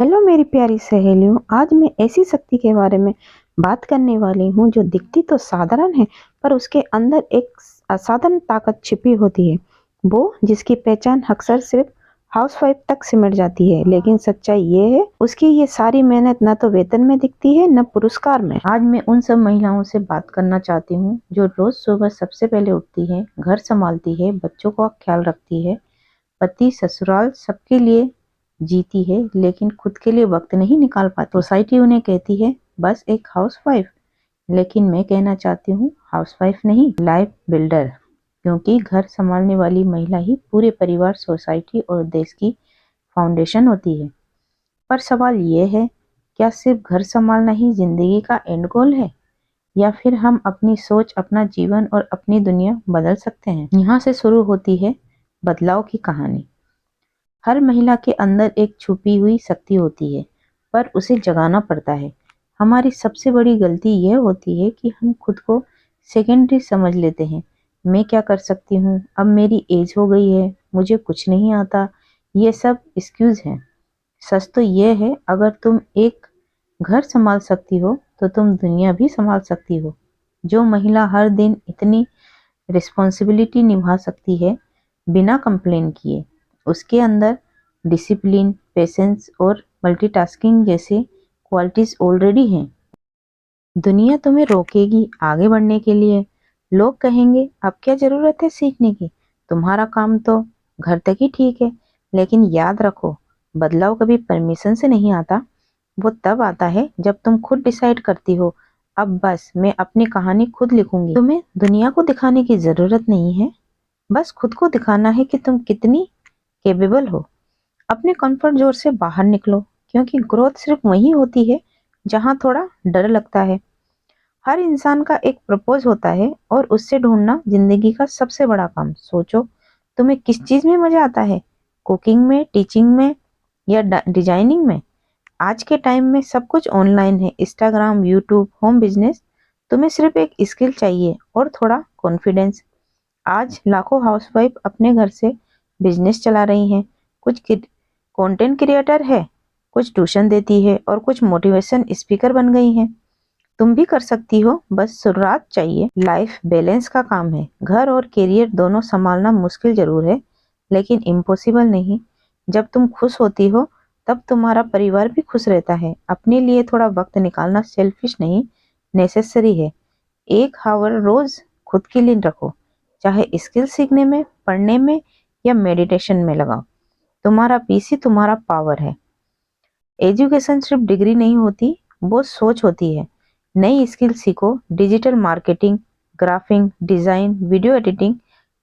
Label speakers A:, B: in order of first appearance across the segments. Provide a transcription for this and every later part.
A: Hello मेरी प्यारी सहेलियों, आज मैं ऐसी शक्ति के बारे में बात करने वाली हूँ जो दिखती तो साधारण है पर उसके अंदर एक असाधारण ताकत छिपी होती है। वो जिसकी पहचान अक्सर सिर्फ हाउसवाइफ तक सिमट जाती है, लेकिन सच्चाई ये है उसकी ये सारी मेहनत न तो वेतन में दिखती है न पुरस्कार में। आज मैं उन सब महिलाओं से बात करना चाहती हूँ जो रोज सुबह सबसे पहले उठती है, घर संभालती है, बच्चों का ख्याल रखती है, पति ससुराल सबके लिए जीती है, लेकिन खुद के लिए वक्त नहीं निकाल पाती। सोसाइटी उन्हें कहती है बस एक हाउसवाइफ, लेकिन मैं कहना चाहती हूँ हाउसवाइफ नहीं, लाइफ बिल्डर। क्योंकि घर संभालने वाली महिला ही पूरे परिवार, सोसाइटी और देश की फाउंडेशन होती है। पर सवाल ये है, क्या सिर्फ घर संभालना ही जिंदगी का एंड गोल है, या फिर हम अपनी सोच, अपना जीवन और अपनी दुनिया बदल सकते हैं? यहाँ से शुरू होती है बदलाव की कहानी। हर महिला के अंदर एक छुपी हुई शक्ति होती है, पर उसे जगाना पड़ता है। हमारी सबसे बड़ी गलती यह होती है कि हम खुद को सेकेंडरी समझ लेते हैं। मैं क्या कर सकती हूँ, अब मेरी एज हो गई है, मुझे कुछ नहीं आता, ये सब एक्सक्यूज हैं। सच तो यह है, अगर तुम एक घर संभाल सकती हो तो तुम दुनिया भी संभाल सकती हो। जो महिला हर दिन इतनी रिस्पॉन्सिबिलिटी निभा सकती है बिना कंप्लेन किए, उसके अंदर डिसिप्लिन, पेशेंस और मल्टीटास्किंग जैसे क्वालिटीज ऑलरेडी हैं। दुनिया तुम्हें रोकेगी आगे बढ़ने के लिए। लोग कहेंगे अब क्या जरूरत है सीखने की, तुम्हारा काम तो घर तक ही ठीक है। लेकिन याद रखो, बदलाव कभी परमिशन से नहीं आता। वो तब आता है जब तुम खुद डिसाइड करती हो, अब बस मैं अपनी कहानी खुद लिखूंगी। तुम्हें दुनिया को दिखाने की जरूरत नहीं है, बस खुद को दिखाना है कि तुम कितनी केपेबल हो। अपने कंफर्ट जोन से बाहर निकलो, क्योंकि ग्रोथ सिर्फ वहीं होती है जहां थोड़ा डर लगता है। हर इंसान का एक प्रपोज होता है और उससे ढूंढना जिंदगी का सबसे बड़ा काम। सोचो, तुम्हें किस चीज में मजा आता है, कुकिंग में, टीचिंग में या डिजाइनिंग में? आज के टाइम में सब कुछ ऑनलाइन है, इंस्टाग्राम, यूट्यूब, होम बिजनेस। तुम्हें सिर्फ एक स्किल चाहिए और थोड़ा कॉन्फिडेंस। आज लाखों हाउसवाइफ अपने घर से बिजनेस चला रही हैं। कुछ कंटेंट क्रिएटर है, कुछ ट्यूशन देती है और कुछ मोटिवेशन स्पीकर बन गई हैं। तुम भी कर सकती हो, बस शुरुआत चाहिए। लाइफ बैलेंस का काम है, घर और करियर दोनों संभालना मुश्किल जरूर है, लेकिन इम्पॉसिबल नहीं। जब तुम खुश होती हो तब तुम्हारा परिवार भी खुश रहता है। अपने लिए थोड़ा वक्त निकालना सेल्फिश नहीं, नेसेसरी है। एक हावर रोज खुद के लिए रखो, चाहे स्किल सीखने में, पढ़ने में या मेडिटेशन में लगाओ। तुम्हारा पीस ही तुम्हारा पावर है। एजुकेशन सिर्फ डिग्री नहीं होती, वो सोच होती है। नई स्किल सीखो, digital marketing, graphic design, video editing,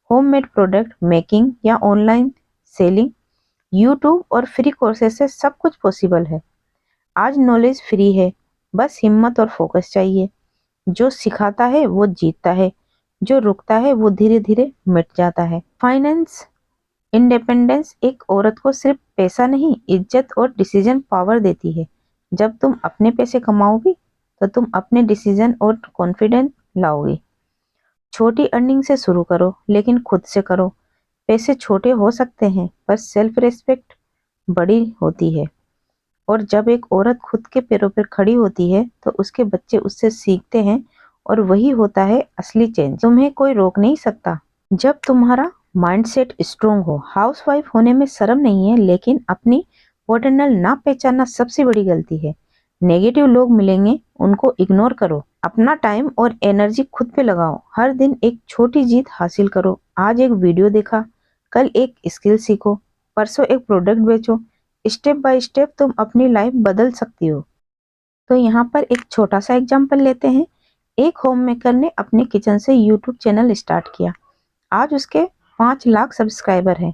A: homemade product making या ऑनलाइन सेलिंग। यूट्यूब और फ्री कोर्सेज से सब कुछ पॉसिबल है। आज नॉलेज फ्री है, बस हिम्मत और फोकस चाहिए। जो सिखाता है वो जीतता है, जो रुकता है वो धीरे धीरे मिट जाता है। फाइनेंस इंडिपेंडेंस एक औरत को सिर्फ पैसा नहीं, इज्जत और डिसीजन पावर देती है। जब तुम अपने पैसे कमाओगी तो तुम अपने डिसीजन और कॉन्फिडेंस लाओगी। छोटी अर्निंग से शुरू करो, लेकिन खुद से करो। पैसे छोटे हो सकते हैं पर सेल्फ रिस्पेक्ट बड़ी होती है। और जब एक औरत खुद के पैरों पर खड़ी होती है तो उसके बच्चे उससे सीखते हैं, और वही होता है असली चेंज। तुम्हें कोई रोक नहीं सकता जब तुम्हारा माइंडसेट स्ट्रोंग हो। हाउसवाइफ होने में शर्म नहीं है, लेकिन अपनी पोटेंशियल ना पहचानना सबसे बड़ी गलती है। नेगेटिव लोग मिलेंगे, उनको इग्नोर करो। अपना टाइम और एनर्जी खुद पे लगाओ। हर दिन एक छोटी जीत हासिल करो। आज एक वीडियो देखा, कल एक स्किल सीखो, परसों एक प्रोडक्ट बेचो। स्टेप बाय स्टेप तुम अपनी लाइफ बदल सकती हो। तो यहाँ पर एक छोटा सा एग्जाम्पल लेते हैं। एक होम मेकर ने अपने किचन से यूट्यूब चैनल स्टार्ट किया। आज उसके 5 लाख सब्सक्राइबर हैं।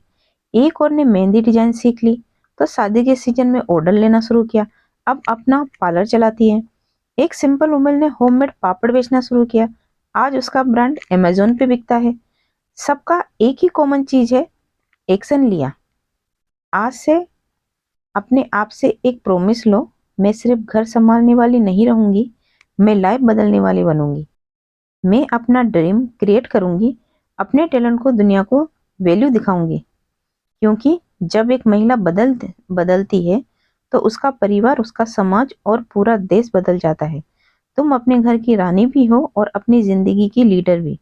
A: एक और ने मेहंदी डिजाइन सीख ली तो शादी के सीजन में ऑर्डर लेना शुरू किया, अब अपना पार्लर चलाती है। एक सिंपल वुमन ने होममेड पापड़ बेचना शुरू किया, आज उसका ब्रांड अमेजोन पे बिकता है। सबका एक ही कॉमन चीज है, एक्शन लिया। आज से अपने आप से एक प्रॉमिस लो, मैं सिर्फ घर संभालने वाली नहीं रहूंगी, मैं लाइफ बदलने वाली बनूंगी। मैं अपना ड्रीम क्रिएट करूंगी, अपने टैलेंट को दुनिया को वैल्यू दिखाऊंगी। क्योंकि जब एक महिला बदलती है तो उसका परिवार, उसका समाज और पूरा देश बदल जाता है। तुम अपने घर की रानी भी हो और अपनी जिंदगी की लीडर भी।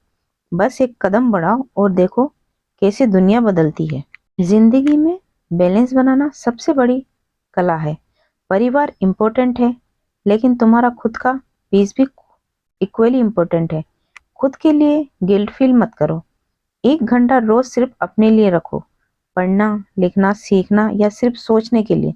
A: बस एक कदम बढ़ाओ और देखो कैसे दुनिया बदलती है। जिंदगी में बैलेंस बनाना सबसे बड़ी कला है। परिवार इम्पोर्टेंट है, लेकिन तुम्हारा खुद का पीस भी इक्वली इम्पोर्टेंट है। खुद के लिए गिल्ट फील मत करो। 1 घंटा रोज सिर्फ अपने लिए रखो, पढ़ना, लिखना, सीखना या सिर्फ सोचने के लिए।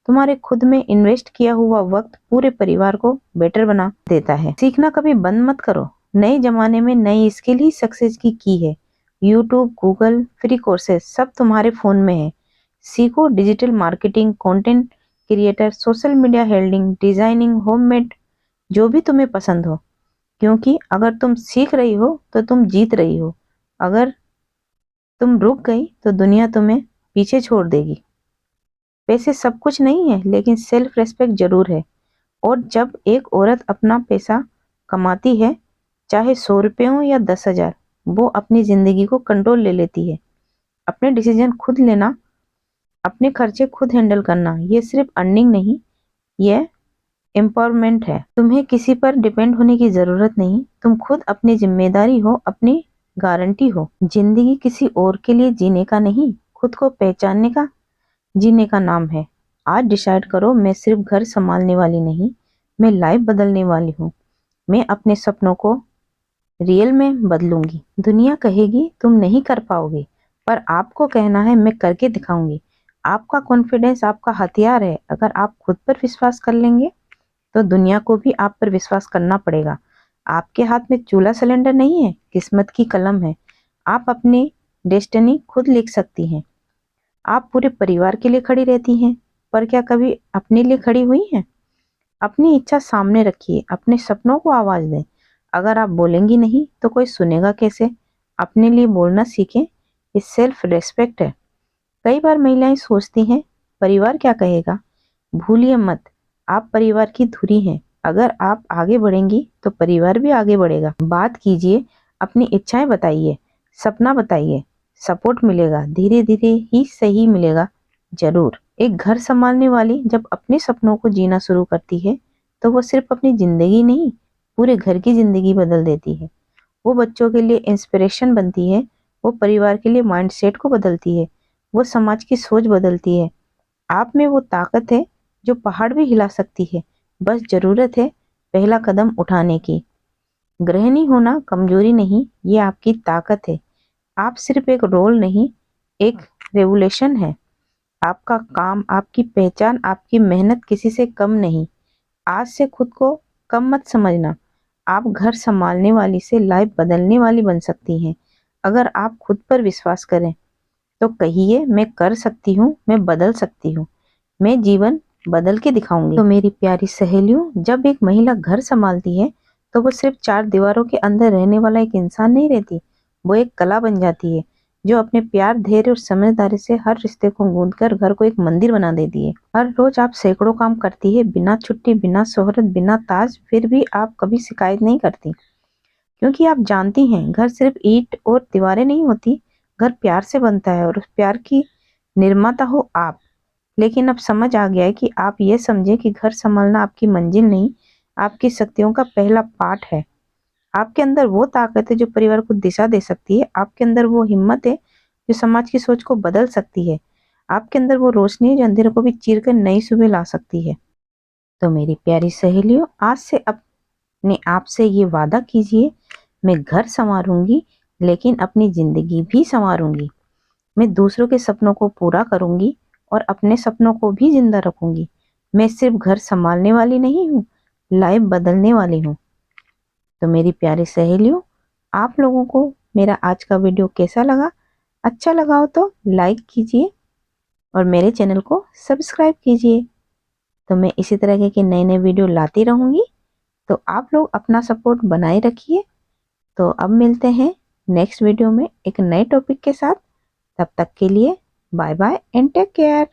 A: तुम्हारे खुद में इन्वेस्ट किया हुआ वक्त पूरे परिवार को बेटर बना देता है। सीखना कभी बंद मत करो। नए जमाने में नई स्किल ही सक्सेस की है। यूट्यूब, गूगल, फ्री कोर्सेज सब तुम्हारे फोन में है। सीखो digital marketing, content creator, social media हेल्डिंग, designing, homemade, जो भी तुम्हें पसंद हो। क्योंकि अगर तुम सीख रही हो तो तुम जीत रही हो। अगर तुम रुक गई तो दुनिया तुम्हें पीछे छोड़ देगी। पैसे सब कुछ नहीं है, लेकिन सेल्फ रेस्पेक्ट जरूर है। और जब एक औरत अपना पैसा कमाती है, चाहे 100 रुपये हो या 10,000, वो अपनी जिंदगी को कंट्रोल ले लेती है। अपने डिसीजन खुद लेना, अपने खर्चे खुद हैंडल करना, ये सिर्फ अर्निंग नहीं, ये एम्पावरमेंट है। तुम्हें किसी पर डिपेंड होने की जरूरत नहीं। तुम खुद अपनी जिम्मेदारी हो, अपनी गारंटी हो। जिंदगी किसी और के लिए जीने का नहीं, खुद को पहचानने का, जीने का नाम है। आज डिसाइड करो, मैं सिर्फ घर संभालने वाली नहीं, मैं लाइफ बदलने वाली हूँ। मैं अपने सपनों को रियल में बदलूंगी। दुनिया कहेगी तुम नहीं कर पाओगे, पर आपको कहना है मैं करके दिखाऊंगी। आपका कॉन्फिडेंस आपका हथियार है। अगर आप खुद पर विश्वास कर लेंगे तो दुनिया को भी आप पर विश्वास करना पड़ेगा। आपके हाथ में चूल्हा सिलेंडर नहीं है, किस्मत की कलम है। आप अपनी डेस्टिनी खुद लिख सकती हैं। आप पूरे परिवार के लिए खड़ी रहती हैं, पर क्या कभी अपने लिए खड़ी हुई हैं? अपनी इच्छा सामने रखिए, अपने सपनों को आवाज दें। अगर आप बोलेंगी नहीं तो कोई सुनेगा कैसे? अपने लिए बोलना सीखें, ये सेल्फ रेस्पेक्ट है। कई बार महिलाएं सोचती हैं परिवार क्या कहेगा। भूलिए मत, आप परिवार की धुरी हैं। अगर आप आगे बढ़ेंगी तो परिवार भी आगे बढ़ेगा। बात कीजिए, अपनी इच्छाएं बताइए, सपना बताइए, सपोर्ट मिलेगा। धीरे धीरे ही सही मिलेगा, जरूर। एक घर संभालने वाली जब अपने सपनों को जीना शुरू करती है तो वो सिर्फ अपनी जिंदगी नहीं, पूरे घर की जिंदगी बदल देती है। वो बच्चों के लिए इंस्पिरेशन बनती है, वो परिवार के लिए माइंडसेट को बदलती है, वो समाज की सोच बदलती है। आप में वो ताकत है जो पहाड़ भी हिला सकती है। बस जरूरत है पहला कदम उठाने की। गृहिणी होना कमजोरी नहीं, ये आपकी ताकत है। आप सिर्फ एक रोल नहीं, एक रेवोल्यूशन है। आपका काम, आपकी पहचान, आपकी मेहनत किसी से कम नहीं। आज से खुद को कम मत समझना। आप घर संभालने वाली से लाइफ बदलने वाली बन सकती हैं। अगर आप खुद पर विश्वास करें तो कहिए, मैं कर सकती हूँ, मैं बदल सकती हूँ, मैं जीवन बदल के दिखाऊंगी। तो मेरी प्यारी सहेलियों, जब एक महिला घर संभालती है तो वो सिर्फ 4 दीवारों के अंदर रहने वाला एक इंसान नहीं रहती, वो एक कला बन जाती है जो अपने प्यार, धैर्य और समझदारी से हर रिश्ते को गूंथ कर घर को एक मंदिर बना देती है। हर रोज आप सैकड़ों काम करती है, बिना छुट्टी, बिना शोहरत, बिना ताज, फिर भी आप कभी शिकायत नहीं करती। क्योंकि आप जानती हैं घर सिर्फ ईंट और दीवारें नहीं होती, घर प्यार से बनता है और उस प्यार की निर्माता हो आप। लेकिन अब समझ आ गया है कि आप ये समझे कि घर संभालना आपकी मंजिल नहीं, आपकी शक्तियों का पहला पार्ट है। आपके अंदर वो ताकत है जो परिवार को दिशा दे सकती है। आपके अंदर वो हिम्मत है जो समाज की सोच को बदल सकती है। आपके अंदर वो रोशनी है जो अंधेरे को भी चीर कर नई सुबह ला सकती है। तो मेरी प्यारी सहेलियों, आज से अपने आप से ये वादा कीजिए, मैं घर संवारूंगी, लेकिन अपनी जिंदगी भी संवारूंगी। मैं दूसरों के सपनों को पूरा करूंगी और अपने सपनों को भी जिंदा रखूंगी। मैं सिर्फ घर संभालने वाली नहीं हूँ, लाइफ बदलने वाली हूँ। तो मेरी प्यारी सहेलियों, आप लोगों को मेरा आज का वीडियो कैसा लगा? अच्छा लगा हो तो लाइक कीजिए और मेरे चैनल को सब्सक्राइब कीजिए। तो मैं इसी तरह के नए नए वीडियो लाती रहूंगी। तो आप लोग अपना सपोर्ट बनाए रखिए। तो अब मिलते हैं नेक्स्ट वीडियो में एक नए टॉपिक के साथ। तब तक के लिए bye bye and take care.